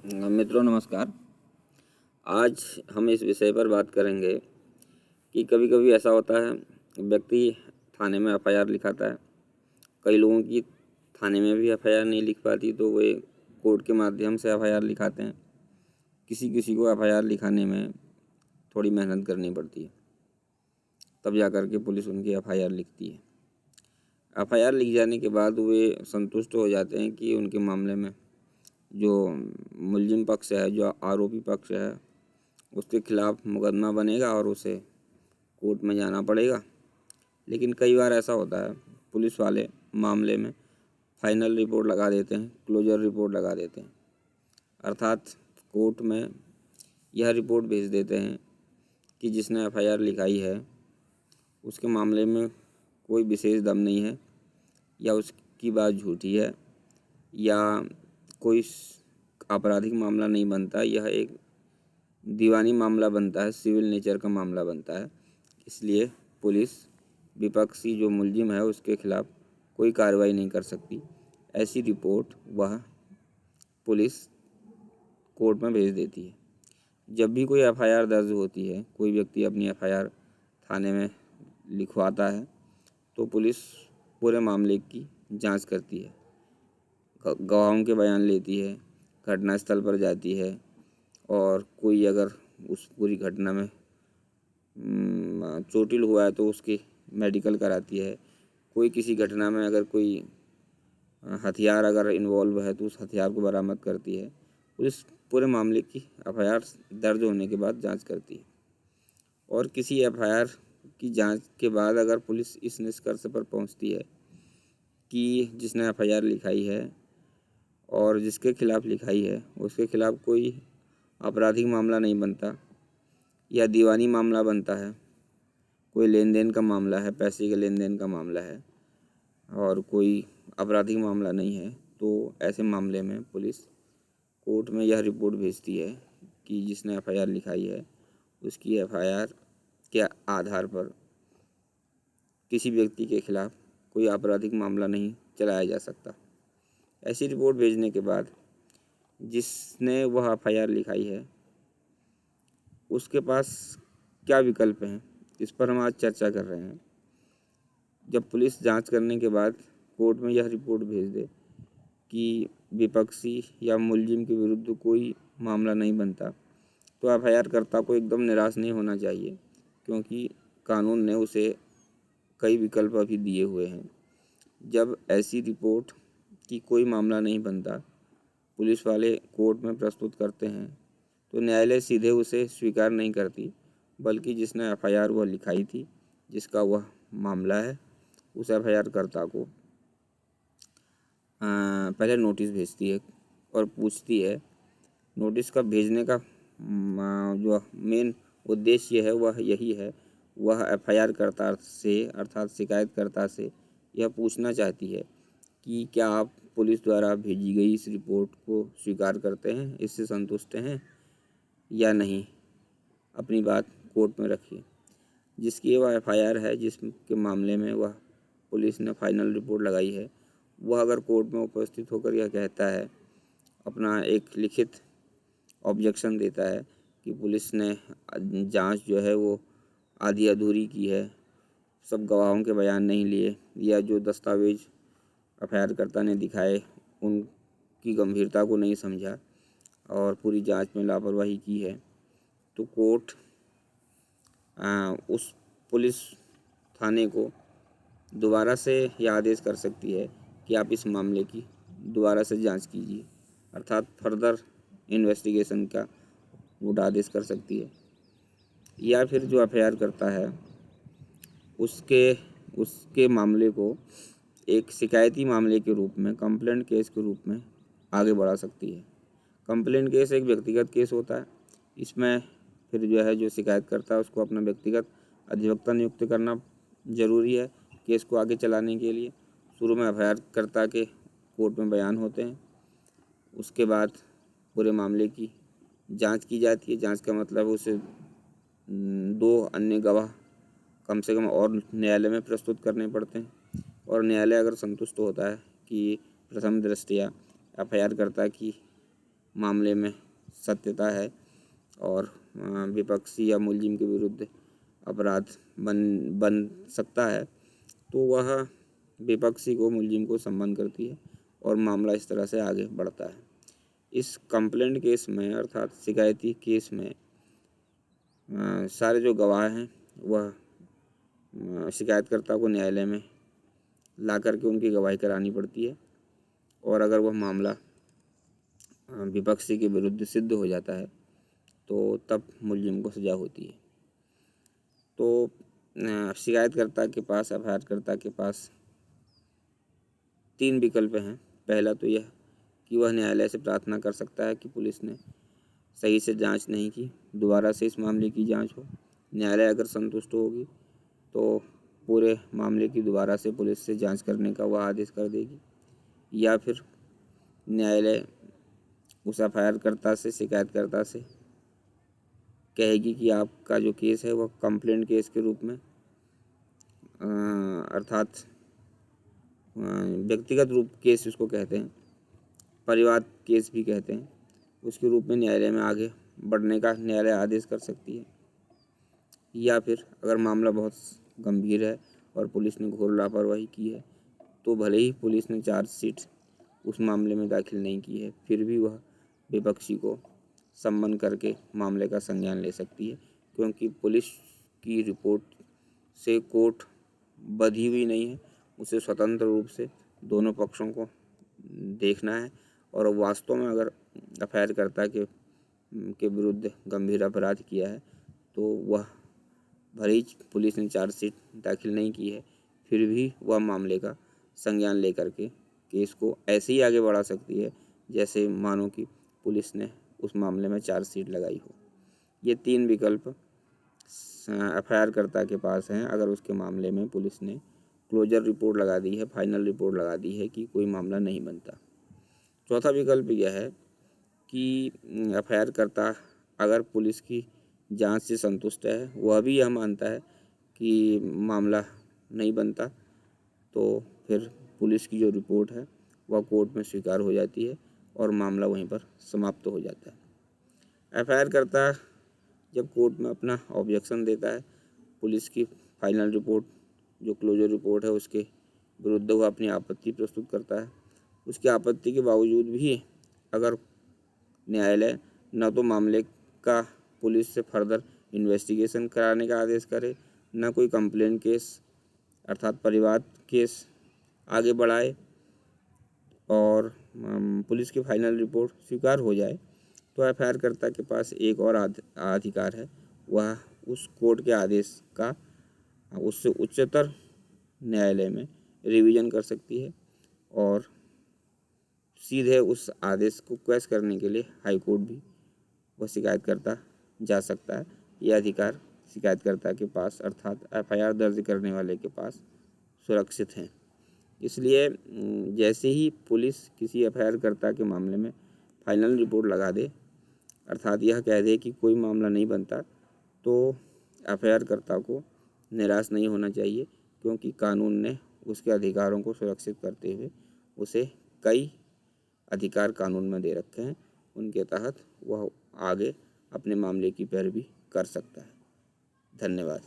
मित्रों नमस्कार। आज हम इस विषय पर बात करेंगे कि कभी-कभी ऐसा होता है व्यक्ति थाने में एफआईआर लिखाता है। कई लोगों की थाने में भी एफआईआर नहीं लिख पाती तो वे कोर्ट के माध्यम से एफआईआर लिखाते हैं। किसी-किसी को एफआईआर लिखाने में थोड़ी मेहनत करनी पड़ती है, तब जाकर के पुलिस उनकी एफआईआर लिखती है। एफआईआर लिख जाने के बाद वे संतुष्ट हो जाते हैं कि उनके मामले में जो मुलजिम पक्ष है, जो आरोपी पक्ष है, उसके खिलाफ मुकदमा बनेगा और उसे कोर्ट में जाना पड़ेगा। लेकिन कई बार ऐसा होता है पुलिस वाले मामले में फाइनल रिपोर्ट लगा देते हैं, क्लोजर रिपोर्ट लगा देते हैं, अर्थात कोर्ट में यह रिपोर्ट भेज देते हैं कि जिसने एफआईआर लिखाई है उसके मामले में कोई विशेष दम नहीं है, या उसकी बात झूठी है, या कोई आपराधिक मामला नहीं बनता, यह एक दीवानी मामला बनता है, सिविल नेचर का मामला बनता है। इसलिए पुलिस विपक्षी जो मुलजिम है उसके खिलाफ कोई कार्रवाई नहीं कर सकती। ऐसी रिपोर्ट वह पुलिस कोर्ट में भेज देती है। जब भी कोई एफआईआर दर्ज होती है, कोई व्यक्ति अपनी एफआईआर थाने में लिखवाता है, तो पुलिस पूरे मामले की जांच करती है, गवाहों के बयान लेती है, घटनास्थल पर जाती है, और कोई अगर उस पूरी घटना में चोटिल हुआ है तो उसकी मेडिकल कराती है। कोई किसी घटना में अगर कोई हथियार अगर इन्वॉल्व है तो उस हथियार को बरामद करती है। पुलिस पूरे मामले की एफआईआर दर्ज होने के बाद जांच करती है, और किसी एफआईआर की जांच के बाद अगर पुलिस इस निष्कर्ष पर पहुंचती है कि जिसने एफआईआर लिखाई है और जिसके खिलाफ लिखाई है उसके खिलाफ कोई आपराधिक मामला नहीं बनता, या दीवानी मामला बनता है, कोई लेन देन का मामला है, पैसे के लेन देन का मामला है, और कोई आपराधिक मामला नहीं है, तो ऐसे मामले में पुलिस कोर्ट में यह रिपोर्ट भेजती है कि जिसने एफआईआर लिखाई है उसकी एफआईआर के आधार पर किसी व्यक्ति के खिलाफ कोई आपराधिक मामला नहीं चलाया जा सकता। ऐसी रिपोर्ट भेजने के बाद जिसने वह एफआईआर लिखाई है उसके पास क्या विकल्प हैं, इस पर हम आज चर्चा कर रहे हैं। जब पुलिस जांच करने के बाद कोर्ट में यह रिपोर्ट भेज दे कि विपक्षी या मुलजिम के विरुद्ध कोई मामला नहीं बनता, तो एफआईआर कर्ता को एकदम निराश नहीं होना चाहिए, क्योंकि कानून ने उसे कई विकल्प अभी दिए हुए हैं। जब ऐसी रिपोर्ट कि कोई मामला नहीं बनता पुलिस वाले कोर्ट में प्रस्तुत करते हैं, तो न्यायालय सीधे उसे स्वीकार नहीं करती, बल्कि जिसने एफआईआर वह लिखाई थी, जिसका वह मामला है, उस एफआईआर कर्ता को पहले नोटिस भेजती है और पूछती है। नोटिस का भेजने का जो मेन उद्देश्य है वह यही है, वह एफआईआर कर्ता से अर्थात शिकायतकर्ता से यह पूछना चाहती है कि क्या आप पुलिस द्वारा भेजी गई इस रिपोर्ट को स्वीकार करते हैं, इससे संतुष्ट हैं या नहीं। अपनी बात कोर्ट में रखिए। जिसकी वह एफआईआर है, जिसके मामले में वह पुलिस ने फाइनल रिपोर्ट लगाई है, वह अगर कोर्ट में उपस्थित होकर यह कहता है, अपना एक लिखित ऑब्जेक्शन देता है कि पुलिस ने जांच जो है वो आधी अधूरी की है, सब गवाहों के बयान नहीं लिए, या जो दस्तावेज एफआईआर कर्ता ने दिखाए उनकी गंभीरता को नहीं समझा और पूरी जांच में लापरवाही की है, तो कोर्ट उस पुलिस थाने को दोबारा से यह आदेश कर सकती है कि आप इस मामले की दोबारा से जांच कीजिए, अर्थात फर्दर इन्वेस्टिगेशन का वो आदेश कर सकती है। या फिर जो एफआईआर करता है उसके मामले को एक शिकायती मामले के रूप में, कंप्लेंट केस के रूप में आगे बढ़ा सकती है। कंप्लेंट केस एक व्यक्तिगत केस होता है। इसमें फिर जो है जो शिकायत करता है उसको अपना व्यक्तिगत अधिवक्ता नियुक्त करना ज़रूरी है केस को आगे चलाने के लिए। शुरू में एफआईआर कर्ता के कोर्ट में बयान होते हैं, उसके बाद पूरे मामले की जांच की जाती है। जांच का मतलब उसे 2 अन्य गवाह कम से कम और न्यायालय में प्रस्तुत करने पड़ते हैं, और न्यायालय अगर संतुष्ट होता है कि प्रथम दृष्टया एफआईआर कर्ता की मामले में सत्यता है और विपक्षी या मुलजिम के विरुद्ध अपराध बन सकता है, तो वह विपक्षी को मुलजिम को सम्मन करती है और मामला इस तरह से आगे बढ़ता है। इस कंप्लेंट केस में अर्थात शिकायती केस में सारे जो गवाह हैं वह शिकायतकर्ता को न्यायालय में ला करके उनकी गवाही करानी पड़ती है और अगर वह मामला विपक्षी के विरुद्ध सिद्ध हो जाता है तो तब मुलजिम को सज़ा होती है। तो शिकायतकर्ता के पास, एफआईआर के पास 3 विकल्प हैं। पहला तो यह कि वह न्यायालय से प्रार्थना कर सकता है कि पुलिस ने सही से जांच नहीं की, दोबारा से इस मामले की जांच हो। न्यायालय अगर संतुष्ट होगी तो पूरे मामले की दोबारा से पुलिस से जांच करने का वह आदेश कर देगी, या फिर न्यायालय उस एफआईआर से, शिकायतकर्ता से कहेगी कि आपका जो केस है वह कंप्लेंट केस के रूप में अर्थात व्यक्तिगत रूप केस उसको कहते हैं, परिवार केस भी कहते हैं, उसके रूप में न्यायालय में आगे बढ़ने का न्यायालय आदेश कर सकती है। या फिर अगर मामला बहुत गंभीर है और पुलिस ने घोर लापरवाही की है तो भले ही पुलिस ने चार्जशीट उस मामले में दाखिल नहीं की है, फिर भी वह विपक्षी को सम्मन करके मामले का संज्ञान ले सकती है, क्योंकि पुलिस की रिपोर्ट से कोर्ट बधी हुई नहीं है। उसे स्वतंत्र रूप से दोनों पक्षों को देखना है और वास्तव में अगर एफआईआर के विरुद्ध गंभीर अपराध किया है तो वह भले ही पुलिस ने चार्जशीट दाखिल नहीं की है, फिर भी वह मामले का संज्ञान लेकर के केस को ऐसे ही आगे बढ़ा सकती है जैसे मानो कि पुलिस ने उस मामले में चार्जशीट लगाई हो। ये 3 विकल्प एफआईआर के पास हैं अगर उसके मामले में पुलिस ने क्लोजर रिपोर्ट लगा दी है, फाइनल रिपोर्ट लगा दी है कि कोई मामला नहीं बनता। चौथा विकल्प यह है कि एफआईआर अगर पुलिस की जांच से संतुष्ट है, वह भी यह मानता है कि मामला नहीं बनता, तो फिर पुलिस की जो रिपोर्ट है वह कोर्ट में स्वीकार हो जाती है और मामला वहीं पर समाप्त हो जाता है। एफआईआर जब कोर्ट में अपना ऑब्जेक्शन देता है, पुलिस की फाइनल रिपोर्ट जो क्लोजर रिपोर्ट है उसके विरुद्ध वह अपनी आपत्ति प्रस्तुत करता है। उसकी आपत्ति के बावजूद भी अगर न्यायालय न तो मामले का पुलिस से फर्दर इन्वेस्टिगेशन कराने का आदेश करे, न कोई कंप्लेंट केस अर्थात परिवाद केस आगे बढ़ाए और पुलिस की फाइनल रिपोर्ट स्वीकार हो जाए, तो एफआईआर के पास एक और अधिकार है, वह उस कोर्ट के आदेश का उससे उच्चतर न्यायालय में रिवीजन कर सकती है और सीधे उस आदेश को क्वेश करने के लिए हाई कोर्ट भी वह शिकायतकर्ता जा सकता है। यह अधिकार शिकायतकर्ता के पास अर्थात एफआईआर दर्ज करने वाले के पास सुरक्षित हैं। इसलिए जैसे ही पुलिस किसी एफआईआर के मामले में फाइनल रिपोर्ट लगा दे अर्थात यह कह दे कि कोई मामला नहीं बनता, तो एफआईआर को निराश नहीं होना चाहिए, क्योंकि कानून ने उसके अधिकारों को सुरक्षित करते हुए उसे कई अधिकार कानून में दे रखे हैं, उनके तहत वह आगे अपने मामले की पैरवी कर सकता है। धन्यवाद।